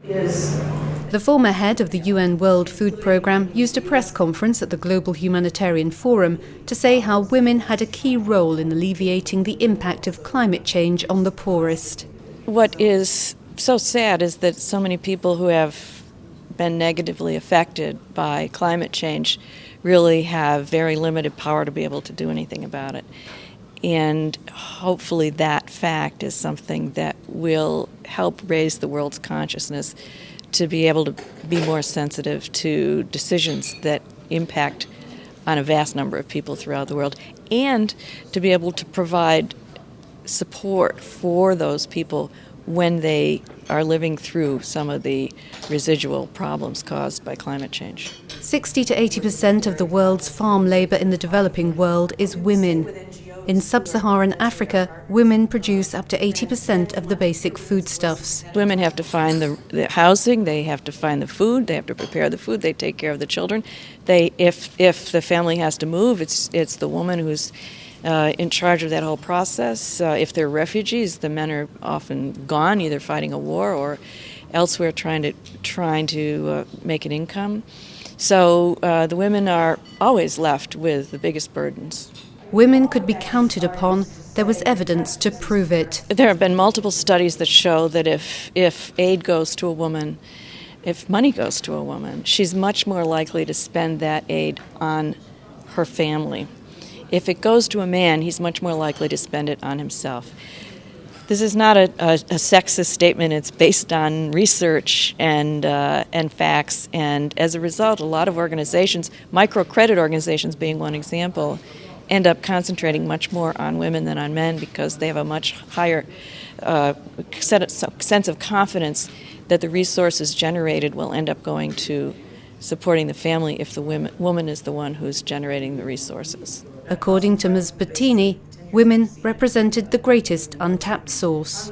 The former head of the UN World Food Programme used a press conference at the Global Humanitarian Forum to say how women had a key role in alleviating the impact of climate change on the poorest. What is so sad is that so many people who have been negatively affected by climate change really have very limited power to be able to do anything about it. And hopefully that fact is something that will help raise the world's consciousness to be able to be more sensitive to decisions that impact on a vast number of people throughout the world, and to be able to provide support for those people when they are living through some of the residual problems caused by climate change. 60 to 80% of the world's farm labour in the developing world is women. In sub-Saharan Africa, women produce up to 80% of the basic foodstuffs. Women have to find the housing, they have to find the food, they have to prepare the food, they take care of the children. If the family has to move, it's the woman who's in charge of that whole process. If they're refugees, the men are often gone, either fighting a war or elsewhere trying to make an income. So the women are always left with the biggest burdens. Women could be counted upon. There was evidence to prove it. There have been multiple studies that show that if aid goes to a woman, if money goes to a woman, she's much more likely to spend that aid on her family. If it goes to a man, he's much more likely to spend it on himself. This is not a sexist statement. It's based on research and facts. And as a result, a lot of organizations, microcredit organizations being one example, end up concentrating much more on women than on men because they have a much higher sense of confidence that the resources generated will end up going to supporting the family if the woman is the one who's generating the resources. According to Ms. Bettini, women represented the greatest untapped source.